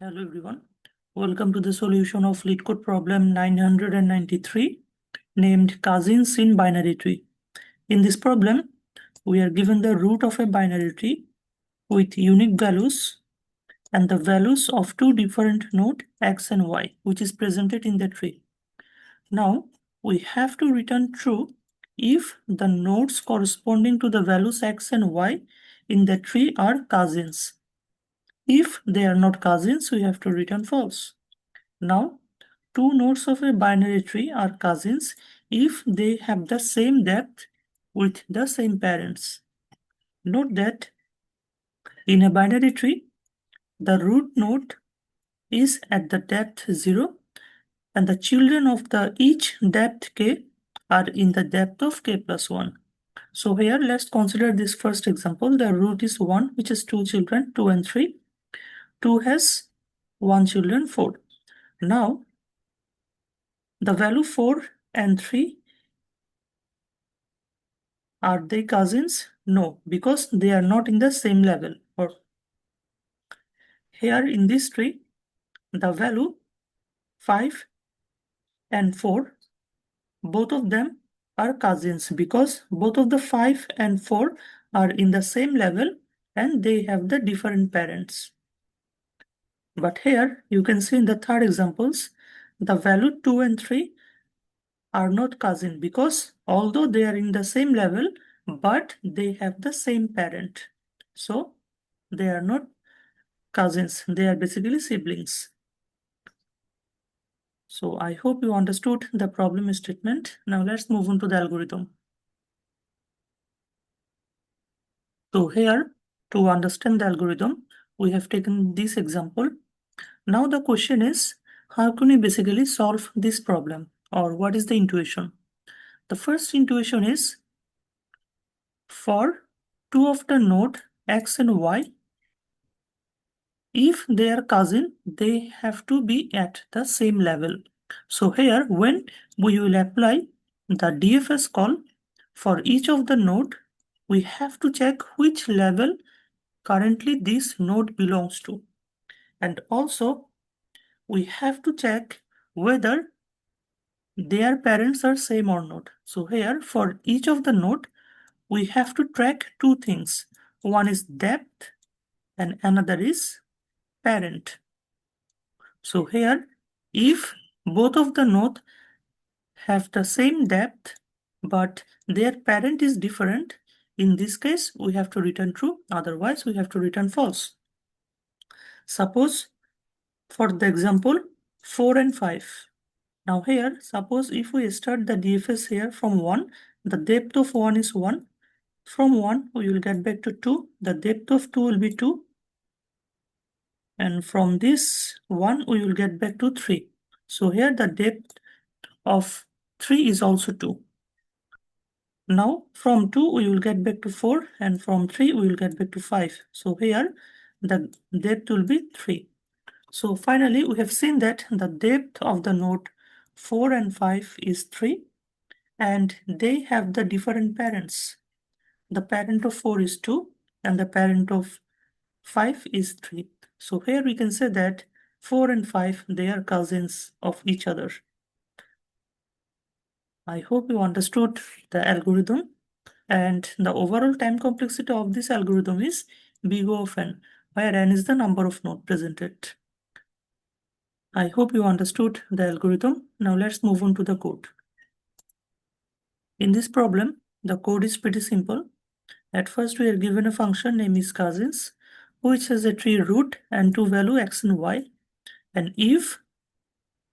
Hello everyone. Welcome to the solution of LeetCode problem 993 named cousins in binary tree. In this problem, we are given the root of a binary tree with unique values and the values of two different nodes x and y, which is presented in the tree. Now, we have to return true if the nodes corresponding to the values x and y in the tree are cousins. If they are not cousins, we have to return false. Now, two nodes of a binary tree are cousins if they have the same depth with the same parents. Note that in a binary tree, the root node is at the depth 0 and the children of the each depth k are in the depth of k plus 1. So here let's consider this first example. The root is 1, which is 2 children, 2 and 3. 2 has 1 children, 4. Now, the value 4 and 3, are they cousins? No, because they are not in the same level. Or here in this tree, the value 5 and 4, both of them are cousins because both of the 5 and 4 are in the same level and they have the different parents. But here you can see in the third examples, the value 2 and 3 are not cousin because although they are in the same level, but they have the same parent. So they are not cousins, they are basically siblings. So I hope you understood the problem statement. Now let's move on to the algorithm. So here, to understand the algorithm, we have taken this example. Now the question is, how can we basically solve this problem, or what is the intuition? The first intuition is, for two of the node x and y, if they are cousin, they have to be at the same level. So here, when we will apply the DFS call for each of the node, we have to check which level currently this node belongs to. And also, we have to check whether their parents are same or not. So here, for each of the node, we have to track two things. One is depth and another is parent. So here, if both of the nodes have the same depth, but their parent is different, in this case, we have to return true, otherwise we have to return false. Suppose, for the example, 4 and 5. Now here, suppose if we start the DFS here from 1, the depth of 1 is 1. From 1, we will get back to 2. The depth of 2 will be 2. And from this 1, we will get back to 3. So here the depth of 3 is also 2. Now from 2 we will get back to 4 and from 3 we will get back to 5. So here the depth will be 3. So finally we have seen that the depth of the node 4 and 5 is 3 and they have the different parents. The parent of 4 is 2 and the parent of 5 is 3. So here we can say that 4 and 5, they are cousins of each other. I hope you understood the algorithm, and the overall time complexity of this algorithm is big O of n, where n is the number of nodes presented. I hope you understood the algorithm. Now let's move on to the code. In this problem, the code is pretty simple. At first, we are given a function named is cousins, which has a tree root and two value x and y. And if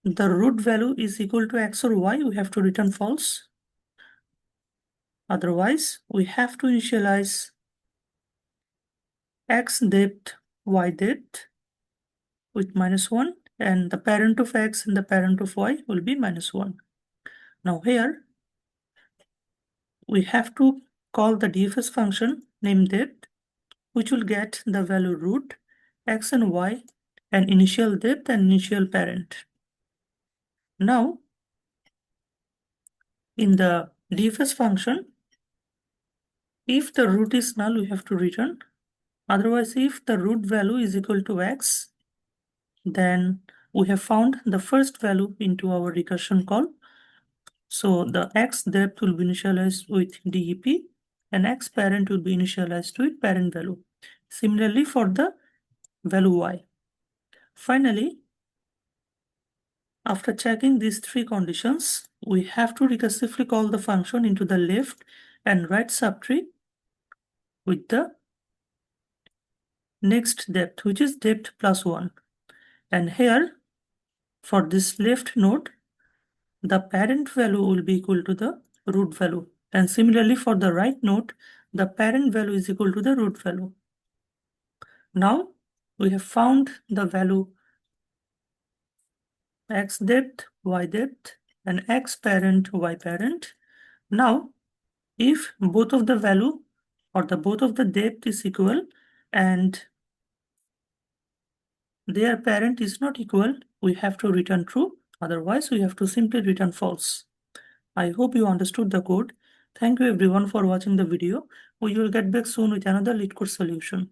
the root value is equal to x or y, we have to return false. Otherwise, we have to initialize x depth, y depth with -1, and the parent of x and the parent of y will be -1. Now here, we have to call the DFS function named depth, which will get the value root, x and y, and initial depth and initial parent. Now, in the DFS function, if the root is null, we have to return. Otherwise, if the root value is equal to x, Then we have found the first value into our recursion call. So the X depth will be initialized with DEP and X parent will be initialized with parent value. Similarly for the value Y. Finally, after checking these three conditions, we have to recursively call the function into the left and right subtree with the next depth, which is depth plus 1. And here, for this left node, the parent value will be equal to the root value. And similarly for the right node, the parent value is equal to the root value. Now we have found the value x depth, y depth, and x parent, y parent. Now, if both of the value or the both of the depth is equal and their parent is not equal, we have to return true. Otherwise, we have to simply return false. I hope you understood the code. Thank you everyone for watching the video. We will get back soon with another LeetCode solution.